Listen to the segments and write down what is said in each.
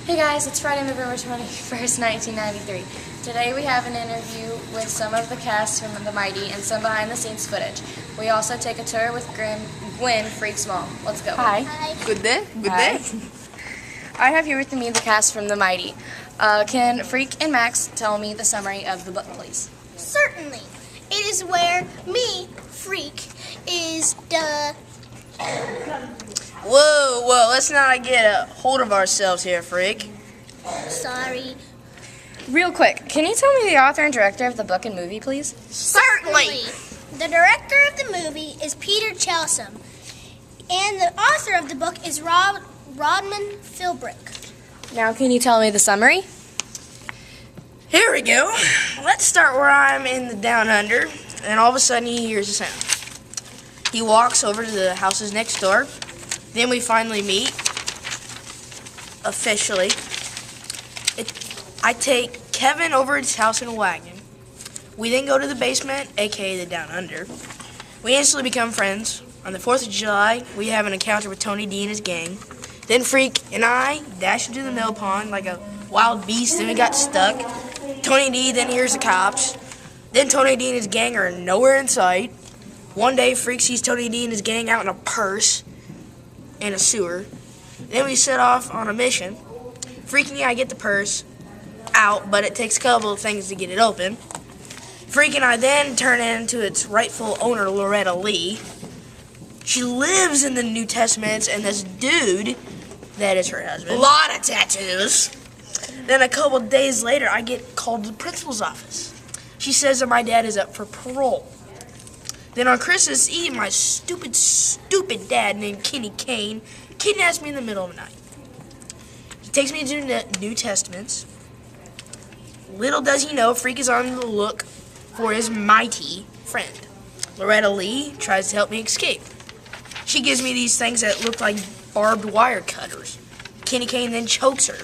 Hey guys, it's Friday, November 21st, 1993. Today we have an interview with some of the cast from The Mighty and some behind-the-scenes footage. We also take a tour with Gwen, Freak's mom. Let's go. Hi. Hi. Good day. Good Hi. day. I have here with me the cast from The Mighty. Can Freak and Max tell me the summary of the book, please? Certainly. It is where me, Freak, is the... Whoa, let's not get a hold of ourselves here, Freak. Sorry. Real quick, can you tell me the author and director of the book and movie, please? Certainly. The director of the movie is Peter Chalsom, and the author of the book is Rodman Philbrick. Now, can you tell me the summary? Here we go. Let's start where I'm in the down under, and all of a sudden he hears a sound. He walks over to the houses next door. Then we finally meet, officially. I take Kevin over to his house in a wagon. We then go to the basement, aka the down under. We instantly become friends. On the 4th of July, we have an encounter with Tony D and his gang. Then Freak and I dash into the mill pond like a wild beast, then we got stuck. Tony D then hears the cops. Then Tony D and his gang are nowhere in sight. One day, Freak sees Tony D and his gang out in a purse in a sewer. Then we set off on a mission. Freak and I get the purse out, but it takes a couple of things to get it open. Freak and I then turn it into its rightful owner, Loretta Lee. She lives in the New Testament, and this dude, that is her husband. A lot of tattoos. Then a couple of days later, I get called to the principal's office. She says that my dad is up for parole. Then on Christmas Eve, my stupid dad named Kenny Kane kidnaps me in the middle of the night. He takes me to the New Testaments. Little does he know, Freak is on the look for his mighty friend. Loretta Lee tries to help me escape. She gives me these things that look like barbed wire cutters. Kenny Kane then chokes her.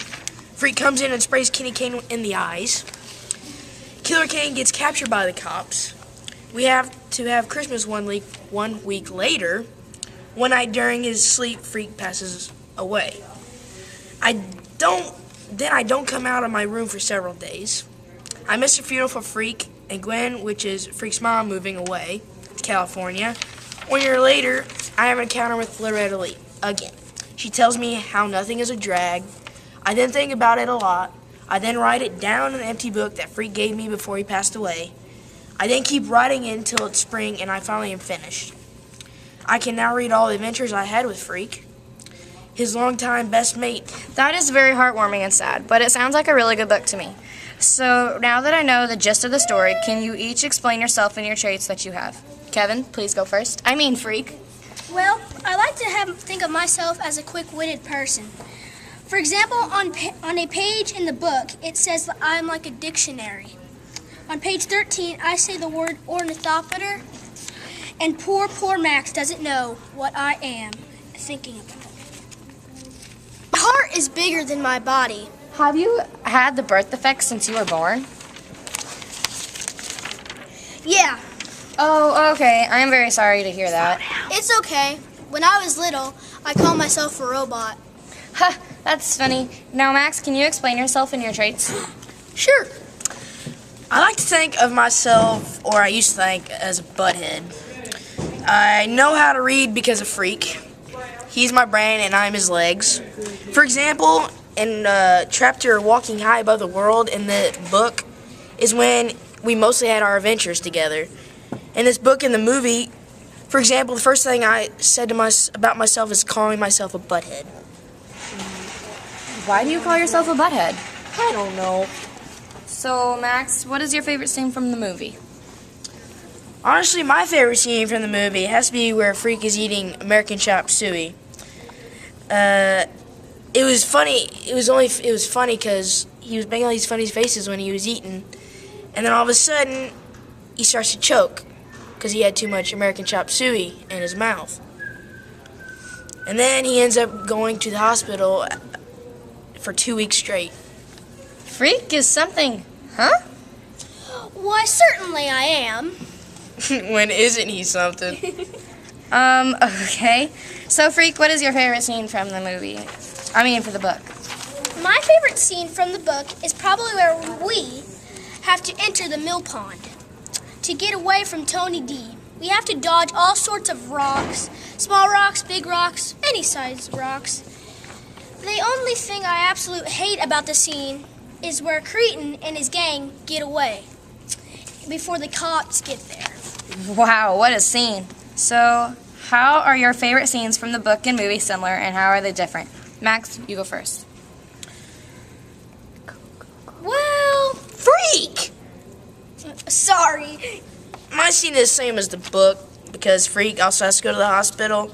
Freak comes in and sprays Kenny Kane in the eyes. Killer Kane gets captured by the cops. We have to have Christmas 1 week later. One night during his sleep, Freak passes away. I don't come out of my room for several days. I miss the funeral for Freak and Gwen, which is Freak's mom, moving away to California. 1 year later, I have an encounter with Loretta Lee again. She tells me how nothing is a drag. I then think about it a lot. I then write it down in an empty book that Freak gave me before he passed away. I then keep writing it until it's spring, and I finally am finished. I can now read all the adventures I had with Freak, his longtime best mate. That is very heartwarming and sad, but it sounds like a really good book to me. So now that I know the gist of the story, can you each explain yourself and your traits that you have? Kevin, please go first. I mean Freak. Well, I like to think of myself as a quick-witted person. For example, on a page in the book, it says that I'm like a dictionary. On page 13, I say the word ornithopter, and poor Max doesn't know what I am thinking about. My heart is bigger than my body. Have you had the birth defect since you were born? Yeah, Oh, okay. I'm very sorry to hear that. it's okay. When I was little, I called myself a robot. Ha, that's funny. Now, Max, can you explain yourself and your traits? Sure. I like to think of myself, or I used to think, as a butthead. I know how to read because of Freak. He's my brain and I'm his legs. For example, in chapter Walking High Above the World in the book is when we mostly had our adventures together. In this book and the movie, for example, the first thing I said about myself is calling myself a butthead. Why do you call yourself a butthead? I don't know. So, Max, what is your favorite scene from the movie? Honestly, my favorite scene from the movie has to be where Freak is eating American chop suey. It was funny. It was funny because he was making all these funny faces when he was eating, and then all of a sudden, he starts to choke because he had too much American chop suey in his mouth. And then he ends up going to the hospital for 2 weeks straight. Freak is something, huh? Why, certainly I am. When isn't he something? Okay. So, Freak, what is your favorite scene from the movie? I mean, for the book. My favorite scene from the book is probably where we have to enter the mill pond to get away from Tony D. We have to dodge all sorts of rocks, small rocks, big rocks, any size rocks. The only thing I absolutely hate about the scene is where Cretan and his gang get away before the cops get there. Wow, what a scene. So, how are your favorite scenes from the book and movie similar, and how are they different? Max, you go first. Well, Freak! sorry. My scene is the same as the book because Freak also has to go to the hospital.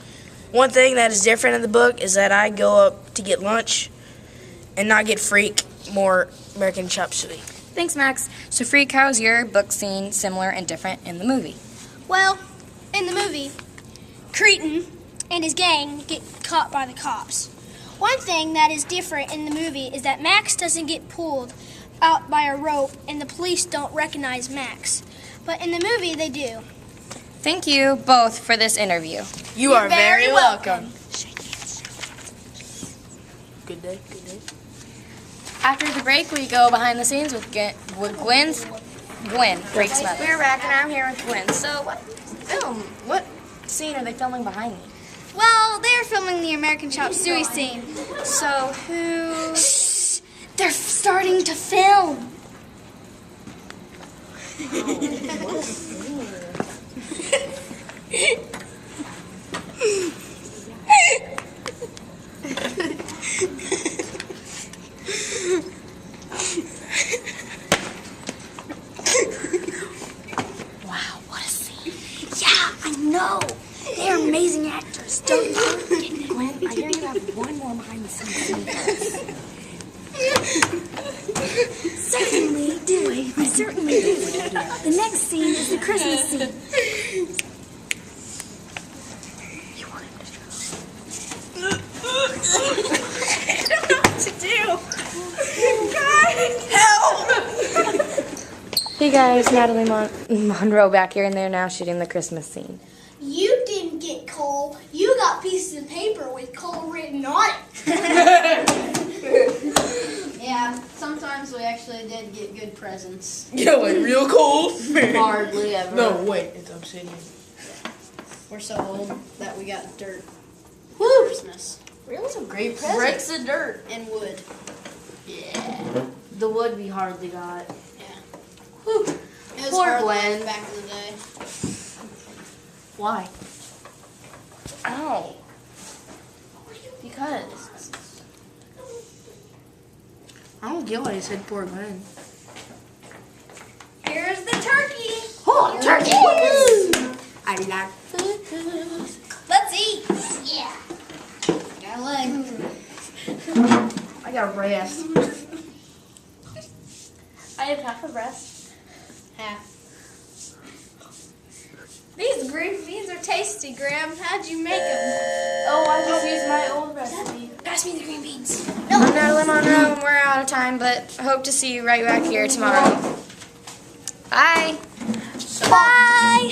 One thing that is different in the book is that I go up to get lunch and not get Freak more American chop suey. Thanks, Max. So, Freak, how's your book scene similar and different in the movie? Well, in the movie, Cretan and his gang get caught by the cops. One thing that is different in the movie is that Max doesn't get pulled out by a rope and the police don't recognize Max. But in the movie, they do. Thank you both for this interview. You are very welcome. Good day, good day. After the break, we go behind the scenes with Gwen, Freak's mother. We're back, and I'm here with Gwen. So, what scene are they filming behind me? Well, they're filming the American Chop Suey scene. So, who... Shh! They're starting to film. Wow, what a scene. Yeah, I know. They're amazing actors. Don't you? Gwen, I hear you have one more behind the scenes scene for us. Certainly do. I certainly do. The next scene is the Christmas scene. You want him to I don't know what to do. God, help! Hey guys, Natalie Monroe back here, and they're now shooting the Christmas scene. You didn't get coal. You got pieces of paper with coal written on it. Yeah, sometimes we actually did get good presents. Yo, like real cool. Hardly ever. No, wait, it's obsidian. We're so old that we got dirt. Woo! Christmas. Really? Some great presents. Bricks of dirt and wood. Yeah. The wood we hardly got. Yeah. Whew. It was Poor hard Gwen. life back in the day. Why? Ow. Because. I don't get why he said poor Gwen. Here's the turkey. Oh, turkey! I like Let's eat. Yeah. Got a leg. I got rest. I have half a breast. Half. These green beans are tasty, Graham. How'd you make them? Oh, I just used my old recipe. Pass me the green beans. I'm Natalie Monroe, and we're out of time, but hope to see you right back here tomorrow. Bye! Bye.